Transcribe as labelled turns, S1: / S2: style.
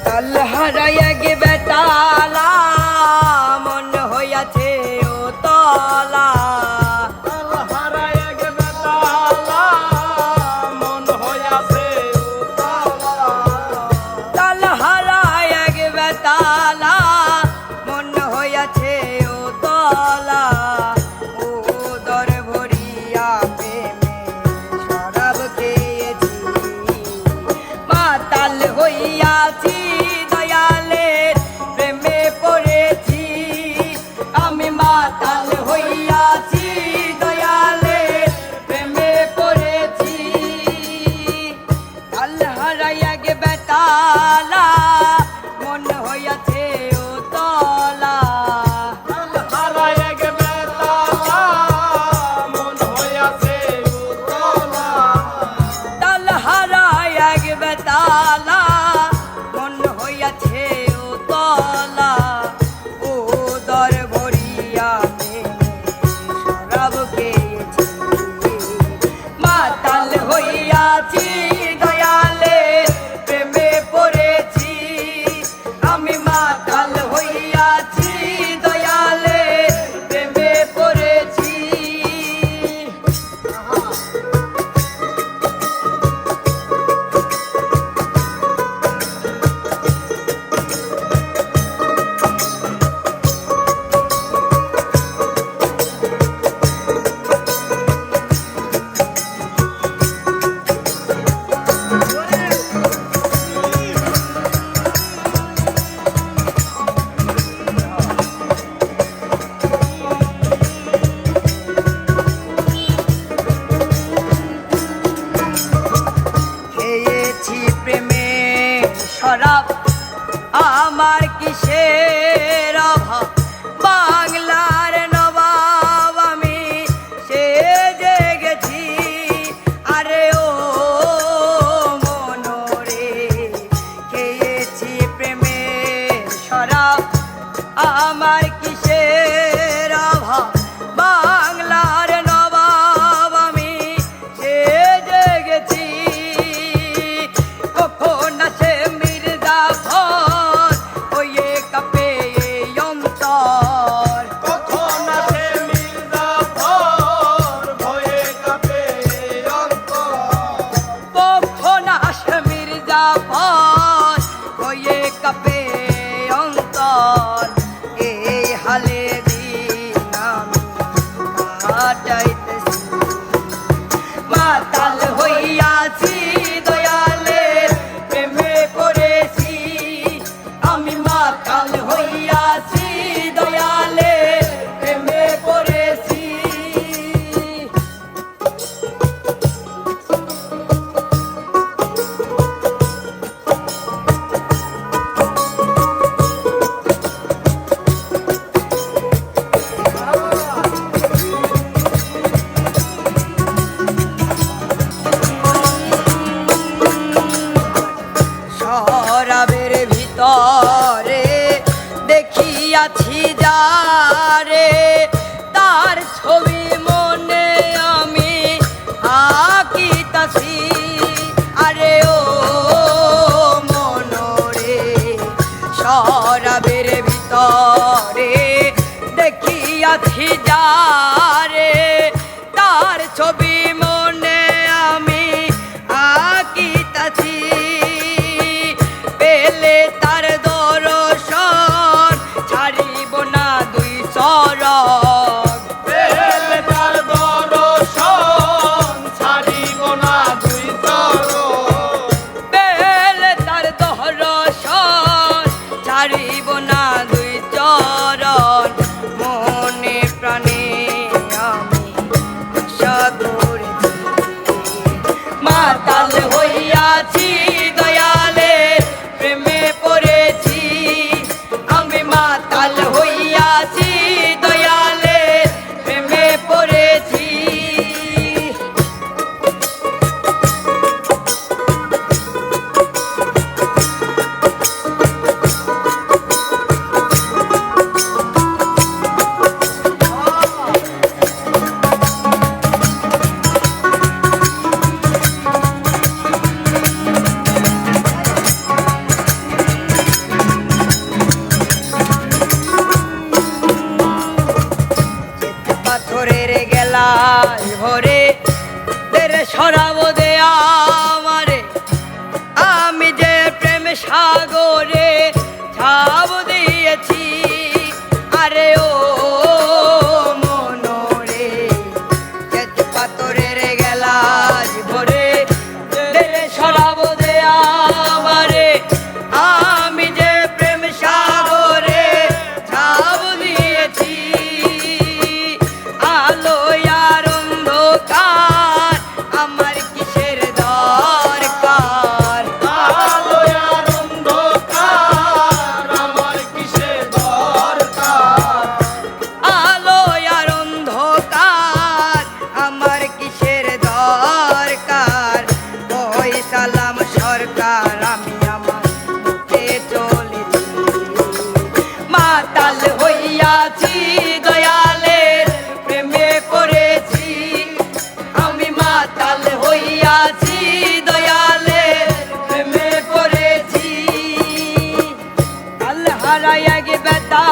S1: তাল হারাইয়া গে বেতালা মন হইয়াছে ও তলা
S2: তাল হারাইয়া গে বেতালা মন হইয়াছে ও তলা
S1: তাল হারাইয়া গে বেতালা মন হইয়াছে ও তলা ও দর ভরিয়া প্রেমে শরাব খেয়েছি মাতাল হইয়াছি দয়ালের প্রেমে পড়েছি আমি মাতাল হইয়াছি দয়ালের প্রেমে পড়েছি তাল হারাইয়া গে বেতালা মন হইয়াছে ও তলা
S2: তাল হারাইয়া গে বেতালা মন হইয়াছে ও তলা
S1: তাল হারাইয়া গে বেতালা মন হইয়াছে ও তলা ও দর ভরিয়া শরাব খেয়েছি মাতাল হইয়াছি দয়ালে প্রেমে পড়েছি আমি মাতাল হইয়াছি দয়ালে প্রেমে পড়েছি খেয়েছি প্রেমে শরাব আমার কিসের অভাব বাংলার নবাব আমি সে জেগেছি আরে ও মনোরে খেয়েছি প্রেমে শরাব আমার কিসের অভাব বাংলার নবাব আমি সে জেগেছি কখন আসে মির্জাফর ওয়ে কাপে অন্তর
S2: কখন আসে মির্জাফর ভয়ে কাঁপে অন্তর
S1: কখন আসে মির্জাফর ওয়ে কাপে অন্তর এই হালে দিন আমি কাটাইতেছি মাতাল হইয়াছি দয়ালের প্রেমে পড়েছি আমি মাতাল হইয়াছি দয়ালের প্রেমে পড়েছি শরাবের ভিতরে দেখিয়াছি যারে তার ছবি মনে আমি আঁকিতাছি আরে ও মনোরে শরাবের ভিতরে দেখিয়াছি যারে তার ছবি মনে আমি আঁকিতাছি পেলে তার দর্শন ছাড়িব না দুই চরণ
S2: পেলে তার দর্শন ছাড়িব না দুই চরণ
S1: পেলে তার দর্শন ছাড়িব না দুই চরণ মনে প্রাণে আমি আশা করেছি মাতাল হইয়াছি দয়ালে প্রেমে পড়ে সাগরে ঝাঁপ দিয়েছি। আরে ও মনরে শ্বেত পাথরের গেলাস ভরে দেরে সরাব দে আমারে, আমি যে প্রেম সাগরে ঝাঁপ দিয়েছি। আলো আর অন্ধকার আমার কিসের দরকার,
S2: আলো আর অন্ধকার আমার কিসের দরকার,
S1: আলো আর অন্ধকার আমার কিসের দরকার। ওই সালাম সরকার আমি আমার মুখে চলেছি, মাতাল হইয়াছি দয়ালের প্রেমে পড়েছি। আমি মাতাল হইয়াছি দয়ালের প্রেমে পড়েছি। আল্লাহ হারাইয়া গে বেতা